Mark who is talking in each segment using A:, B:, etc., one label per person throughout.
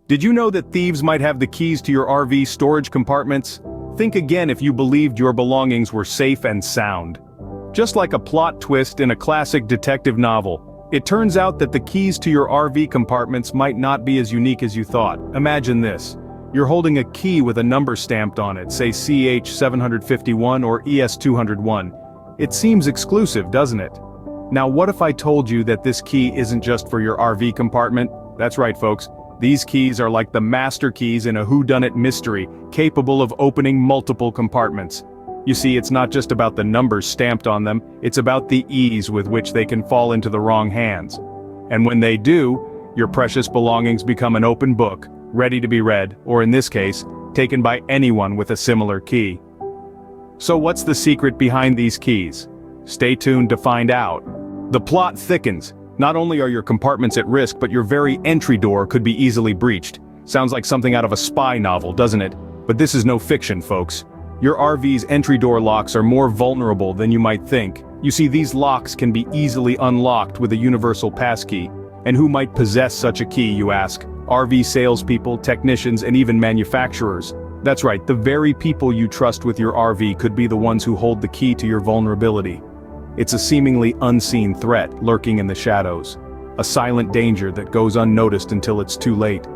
A: Did you know that thieves might have the keys to your RV storage compartments? Think again if you believed your belongings were safe and sound. Just like a plot twist in a classic detective novel, it turns out that the keys to your RV compartments might not be as unique as you thought. Imagine this. You're holding a key with a number stamped on it, say CH751 or ES201. It seems exclusive, doesn't it? Now what if I told you that this key isn't just for your RV compartment? That's right, folks. These keys are like the master keys in a whodunit mystery, capable of opening multiple compartments. You see, it's not just about the numbers stamped on them, it's about the ease with which they can fall into the wrong hands. And when they do, your precious belongings become an open book, ready to be read, or in this case, taken by anyone with a similar key. So what's the secret behind these keys? Stay tuned to find out. The plot thickens. Not only are your compartments at risk, but your very entry door could be easily breached. Sounds like something out of a spy novel, doesn't it? But this is no fiction, folks. Your RV's entry door locks are more vulnerable than you might think. You see, these locks can be easily unlocked with a universal passkey. And who might possess such a key, you ask? RV salespeople, technicians, and even manufacturers. That's right, the very people you trust with your RV could be the ones who hold the key to your vulnerability. It's a seemingly unseen threat lurking in the shadows. A silent danger that goes unnoticed until it's too late.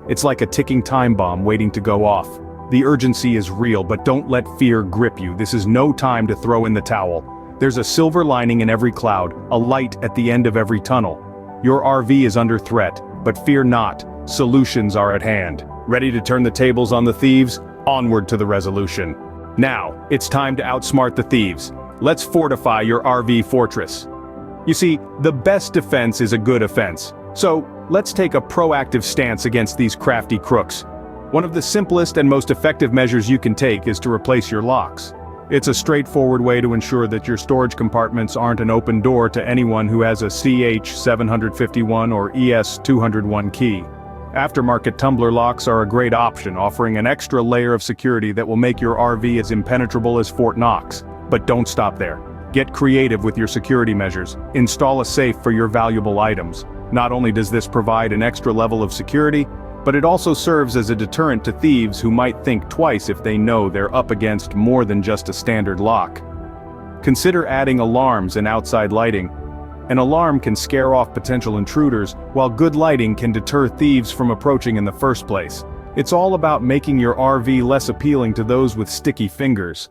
A: It's like a ticking time bomb waiting to go off. The urgency is real, but don't let fear grip you. This is no time to throw in the towel. There's a silver lining in every cloud, a light at the end of every tunnel. Your RV is under threat, but fear not. Solutions are at hand. Ready to turn the tables on the thieves? Onward to the resolution. Now, it's time to outsmart the thieves. Let's fortify your RV fortress. You see, the best defense is a good offense. So, let's take a proactive stance against these crafty crooks. One of the simplest and most effective measures you can take is to replace your locks. It's a straightforward way to ensure that your storage compartments aren't an open door to anyone who has a CH751 or ES201 key. Aftermarket tumbler locks are a great option, offering an extra layer of security that will make your RV as impenetrable as Fort Knox. But don't stop there. Get creative with your security measures. Install a safe for your valuable items. Not only does this provide an extra level of security, but it also serves as a deterrent to thieves who might think twice if they know they're up against more than just a standard lock. Consider adding alarms and outside lighting. An alarm can scare off potential intruders, while good lighting can deter thieves from approaching in the first place. It's all about making your RV less appealing to those with sticky fingers.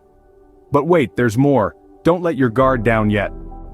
A: But wait, there's more. Don't let your guard down yet.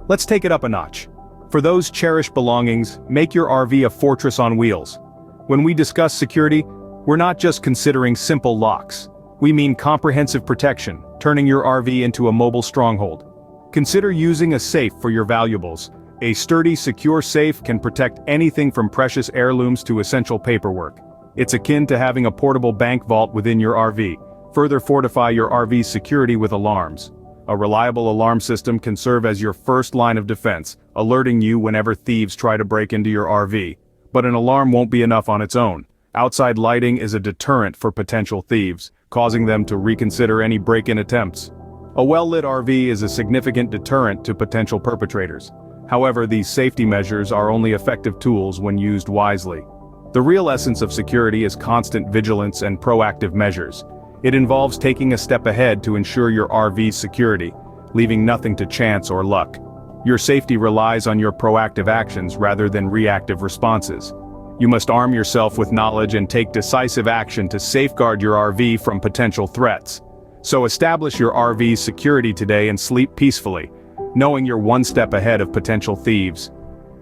A: Let's take it up a notch. For those cherished belongings, make your RV a fortress on wheels. When we discuss security, we're not just considering simple locks. We mean comprehensive protection, turning your RV into a mobile stronghold. Consider using a safe for your valuables. A sturdy, secure safe can protect anything from precious heirlooms to essential paperwork. It's akin to having a portable bank vault within your RV. Further fortify your RV's security with alarms. A reliable alarm system can serve as your first line of defense, alerting you whenever thieves try to break into your RV. But an alarm won't be enough on its own. Outside lighting is a deterrent for potential thieves, causing them to reconsider any break-in attempts. A well-lit RV is a significant deterrent to potential perpetrators. However, these safety measures are only effective tools when used wisely. The real essence of security is constant vigilance and proactive measures. It involves taking a step ahead to ensure your RV's security, leaving nothing to chance or luck. Your safety relies on your proactive actions rather than reactive responses. You must arm yourself with knowledge and take decisive action to safeguard your RV from potential threats. So establish your RV's security today and sleep peacefully, knowing you're one step ahead of potential thieves.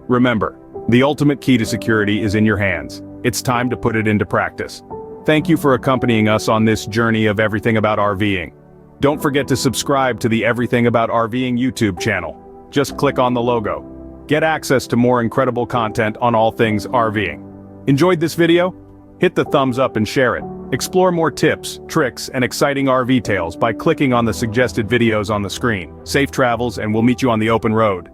A: Remember, the ultimate key to security is in your hands. It's time to put it into practice. Thank you for accompanying us on this journey of everything about RVing. Don't forget to subscribe to the Everything About RVing YouTube channel. Just click on the logo. Get access to more incredible content on all things RVing. Enjoyed this video? Hit the thumbs up and share it. Explore more tips, tricks, and exciting RV tales by clicking on the suggested videos on the screen. Safe travels, and we'll meet you on the open road.